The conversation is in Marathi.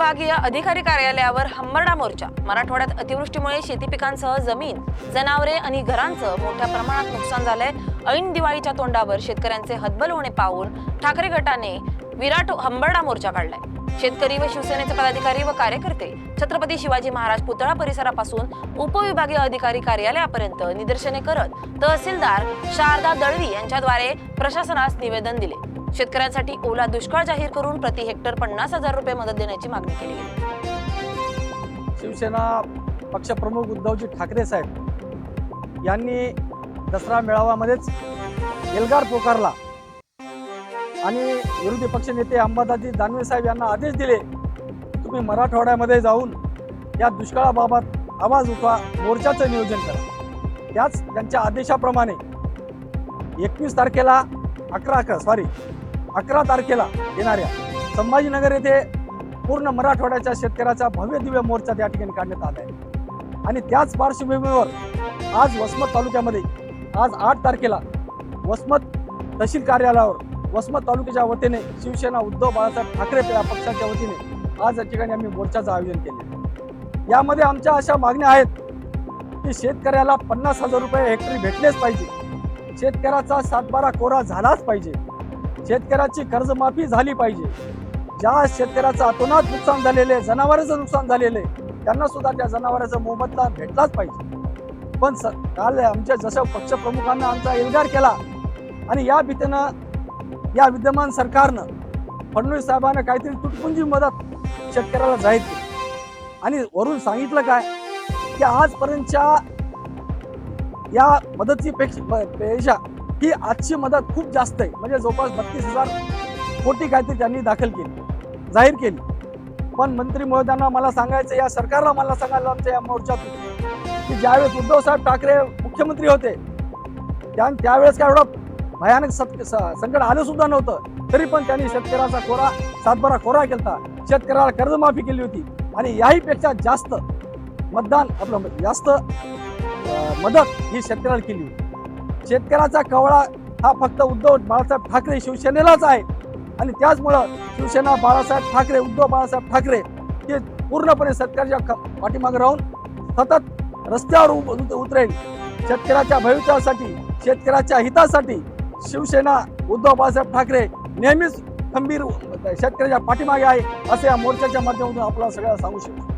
उपविभागीय अधिकारी कार्यालयावर हंबरडा मोर्चा। मराठवाड्यात अतिवृष्टीमुळे शेती पिकांसह जमीन, जनावरे आणि घरांचं मोठ्या प्रमाणात नुकसान झालंय। ऐन दिवाळीच्या तोंडावर शेतकऱ्यांचे हतबल होणे पाहून ठाकरे गटाने विराट हंबरडा मोर्चा काढलाय। शेतकरी व शिवसेनेचे पदाधिकारी व कार्यकर्ते छत्रपती शिवाजी महाराज पुतळा परिसरापासून उपविभागीय अधिकारी कार्यालयापर्यंत निदर्शने करत तहसीलदार शारदा दळवी यांच्याद्वारे प्रशासनास निवेदन दिले। शेतकऱ्यांसाठी ओला दुष्काळ जाहीर करून प्रति हेक्टर 50,000 रुपये मदत देण्याची मागणी केली गेली। शिवसेना पक्षप्रमुख उद्धवजी ठाकरे साहेब यांनी दसरा मेळाव्यामध्येच एल्गार पोकारला आणि विरोधी पक्षनेते अंबादासजी दानवे साहेब यांना आदेश दिले तुम्ही मराठवाड्यामध्ये जाऊन या दुष्काळाबाबत आवाज उठवा, मोर्चाचं नियोजन करा। त्याच त्यांच्या आदेशाप्रमाणे 11 तारखेला येणाऱ्या संभाजीनगर येथे पूर्ण मराठवाड्याच्या शेतकऱ्याचा भव्य दिव्य मोर्चा त्या ठिकाणी काढण्यात आला आहे। आणि त्याच पार्श्वभूमीवर आज वसमत तालुक्यामध्ये आज 8 तारखेला वसमत तहसील कार्यालयावर वसमत तालुक्याच्या वतीने शिवसेना उद्धव बाळासाहेब ठाकरे या पक्षाच्या वतीने आज या ठिकाणी आम्ही मोर्चाचं आयोजन केले। यामध्ये आमच्या अशा मागण्या आहेत की शेतकऱ्याला 50,000 रुपये हेक्टरी भेटलेच पाहिजे, शेतकऱ्याचा 7/12 कोरा झालाच पाहिजे, शेतकऱ्याची कर्जमाफी झाली पाहिजे, ज्या शेतकऱ्याचं अतोनात नुकसान झालेले, जनावरांचं नुकसान झालेले त्यांना सुद्धा त्या जनावरांचा मोबदला भेटलाच पाहिजे। पण काल आमच्या जसं पक्षप्रमुखांना आमचा एल्गार केला आणि या भीतीनं या विद्यमान सरकारनं फडणवीस साहेबांना काहीतरी तुटपुंजी मदत शेतकऱ्याला जाहीर केली आणि वरून सांगितलं काय की आजपर्यंतच्या या मदतीपेक्षा ही आजची मदत खूप जास्त आहे, म्हणजे जवळपास 32,000 कोटी काहीतरी त्यांनी जाहीर केली। पण मंत्री महोदयांना मला सांगायचं, या सरकारला मला सांगायला आमच्या या मोर्चातून की ज्यावेळेस उद्धव साहेब ठाकरे मुख्यमंत्री होते त्यावेळेस काय एवढं भयानक संकट आलं सुद्धा नव्हतं, तरी पण त्यांनी शेतकऱ्याचा 7/12 कोरा केला, शेतकऱ्याला कर्जमाफी केली होती आणि याहीपेक्षा जास्त मदत ही शेतकऱ्याला केली होती। शेतकऱ्याचा कवळा हा फक्त उद्धव बाळासाहेब ठाकरे शिवसेनेलाच आहे आणि त्याचमुळं शिवसेना उद्धव बाळासाहेब ठाकरे हे पूर्णपणे शेतकऱ्याच्या पाठीमागे राहून सतत रस्त्यावर उतरेल। शेतकऱ्याच्या भविष्यासाठी, शेतकऱ्याच्या हितासाठी शिवसेना उद्धव बाळासाहेब ठाकरे नेहमीच खंबीर शेतकऱ्याच्या पाठीमागे आहे, असे या मोर्चाच्या माध्यमातून आपल्याला सगळ्यांना सांगू शकतो।